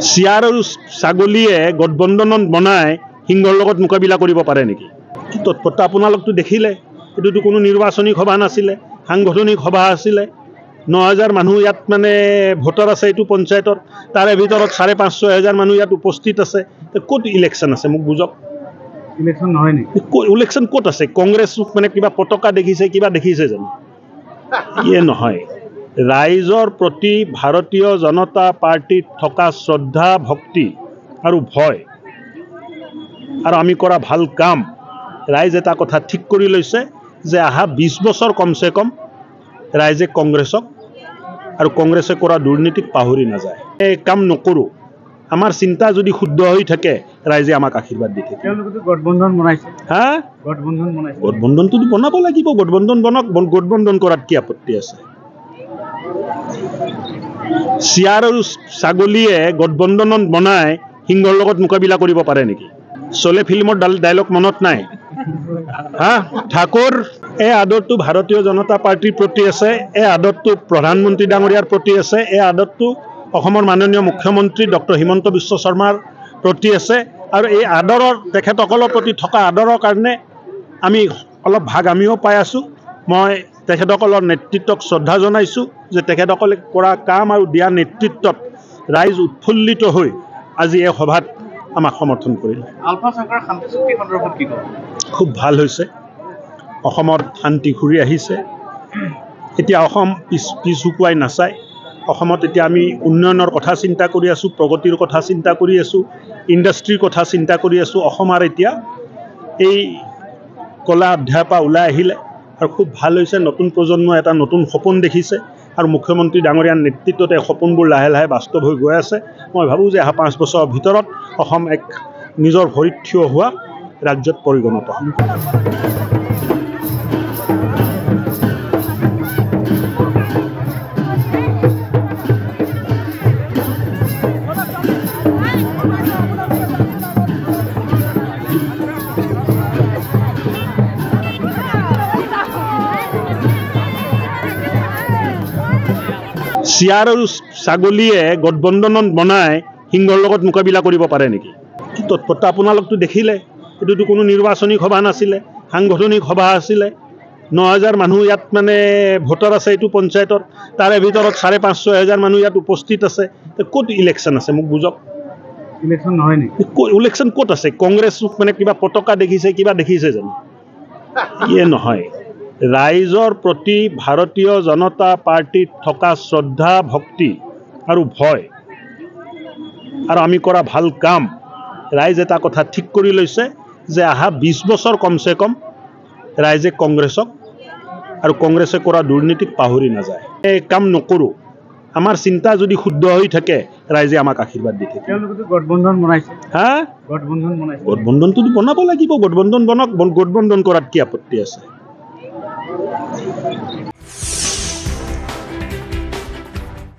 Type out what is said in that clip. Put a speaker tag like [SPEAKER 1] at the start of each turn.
[SPEAKER 1] Chair আৰু ছাগলীয়ে গঠবন্ধনত বনাই সিংহৰ লগত মোকাবিলা কৰিব পাৰে নেকি? কি তৎপৰতা আপোনালোকতো দেখিলে, এইটোতো কোনো নিৰ্বাচনী সভা নাছিলে, সাংগঠনিক সভা আছিলে। ৯,০০০ মানুহ ইয়াত মানে ভোটাৰ আছে এইটো পঞ্চায়তৰ, তাৰে ভিতৰত ৫,৫০০ মানুহ ইয়াত উপস্থিত আছে। ক'ত ইলেকশ্যন আছে মোক বুজক।
[SPEAKER 2] ইলেকশ্যন নহয় নেকি?
[SPEAKER 1] ইলেকশ্যন ক'ত আছে? কংগ্ৰেছ মানে কিবা পতাকা দেখিছে, কিবা দেখিছে জানো? ইয়ে নহয়। ৰাইজৰ প্ৰতি ভাৰতীয় জনতা পাৰ্টিত থকা শ্ৰদ্ধা, ভক্তি আৰু ভয় আৰু আমি কৰা ভাল কাম, ৰাইজ এটা কথা ঠিক কৰি লৈছে যে অহা ২০ বছৰ কমচে কম ৰাইজে কংগ্ৰেছক আৰু কংগ্ৰেছে কৰা দুৰ্নীতিক পাহৰি নাযায়। এই কাম নকৰোঁ। আমাৰ চিন্তা যদি শুদ্ধ হৈ থাকে, ৰাইজে আমাক আশীৰ্বাদ দি থাকে।
[SPEAKER 2] তেওঁলোকেতো গঠবন্ধন বনাইছে।
[SPEAKER 1] হা?
[SPEAKER 2] গঠবন্ধন বনাইছে।
[SPEAKER 1] গঠবন্ধনটোতো বনাব লাগিব। গঠবন্ধন বনাওক। গঠবন্ধন কৰাত কি আপত্তি আছে? চিয়াৰ আৰু ছাগলীয়ে গঠবন্ধনত বনাই সিংহৰ লগত মোকাবিলা কৰিব পাৰে নেকি? চলে ফিল্মৰ ডাইলগ মনত নাই? হা? ঠাকুৰ, এই আদৰটো ভাৰতীয় জনতা পাৰ্টিৰ প্ৰতি আছে, এই আদৰটো প্ৰধানমন্ত্ৰী ডাঙৰীয়াৰ প্ৰতি আছে, এই আদৰটো অসমৰ মাননীয় মুখ্যমন্ত্ৰী ডক্টৰ হিমন্ত বিশ্ব শৰ্মাৰ প্ৰতি আছে। আৰু এই আদৰৰ, তেখেতসকলৰ প্ৰতি থকা আদৰৰ কাৰণে আমি অলপ ভাগ আমিও পাই আছোঁ। মই তেখেতসকলৰ নেতৃত্বক শ্ৰদ্ধা জনাইছোঁ যে তেখেতসকলে কৰা কাম আৰু দিয়া নেতৃত্বত ৰাইজ উৎফুল্লিত হৈ আজি এই সভাত আমাক সমৰ্থন কৰিলে।
[SPEAKER 2] আলফা চৰকাৰৰ শান্তি চুক্তি সন্দৰ্ভত কি ক'ব?
[SPEAKER 1] খুব ভাল হৈছে। অসমত শান্তি ঘূৰি আহিছে। এতিয়া অসম পিছ শুকুৱাই নাচায়। অসমত এতিয়া আমি উন্নয়নৰ কথা চিন্তা কৰি আছোঁ, প্ৰগতিৰ কথা চিন্তা কৰি আছোঁ, ইণ্ডাষ্ট্ৰীৰ কথা চিন্তা কৰি আছোঁ। অসমৰ এতিয়া এই কলা অধ্যায়ৰ পৰা ওলাই আহিলে আৰু খুব ভাল হৈছে। নতুন প্ৰজন্মই এটা নতুন সপোন দেখিছে আৰু মুখ্যমন্ত্ৰী ডাঙৰীয়াৰ নেতৃত্বত এই সপোনবোৰ লাহে লাহে বাস্তৱ হৈ গৈ আছে। মই ভাবোঁ যে অহা ৫ বছৰৰ ভিতৰত অসম এক নিজৰ ভৰিত থিয় হোৱা ৰাজ্যত পৰিগণিত হ'ব। চিয়াৰ আৰু ছাগলীয়ে গঠবন্ধনত বনাই সিংহৰ লগত মোকাবিলা কৰিব পাৰে নেকি? কি তৎপৰতা আপোনালোকতো দেখিলে, এইটোতো কোনো নিৰ্বাচনী সভা নাছিলে, সাংগঠনিক সভা আছিলে। ৯,০০০ মানুহ ইয়াত মানে ভোটাৰ আছে এইটো পঞ্চায়তৰ, তাৰে ভিতৰত ৫,৫০০ মানুহ ইয়াত উপস্থিত আছে। ক'ত ইলেকশ্যন আছে মোক বুজক।
[SPEAKER 2] ইলেকশ্যন নহয় নেকি?
[SPEAKER 1] ইলেকশ্যন ক'ত আছে? কংগ্ৰেছ মানে কিবা পতাকা দেখিছে, কিবা দেখিছে জানো? ইয়ে নহয়। ৰাইজৰ প্ৰতি ভাৰতীয় জনতা পাৰ্টিত থকা শ্ৰদ্ধা, ভক্তি আৰু ভয় আৰু আমি কৰা ভাল কাম, ৰাইজ এটা কথা ঠিক কৰি লৈছে যে অহা ২০ বছৰ কমচে কম ৰাইজে কংগ্ৰেছক আৰু কংগ্ৰেছে কৰা দুৰ্নীতিক পাহৰি নাযায়। এই কাম নকৰোঁ। আমাৰ চিন্তা যদি শুদ্ধ হৈ থাকে, ৰাইজে আমাক আশীৰ্বাদ দি থাকে।
[SPEAKER 2] তেওঁলোকেতো গঠবন্ধন বনাইছে।
[SPEAKER 1] হা?
[SPEAKER 2] গঠবন্ধন বনাইছে।
[SPEAKER 1] গঠবন্ধনটোতো বনাব লাগিব। গঠবন্ধন বনাওক। গঠবন্ধন কৰাত কি আপত্তি আছে?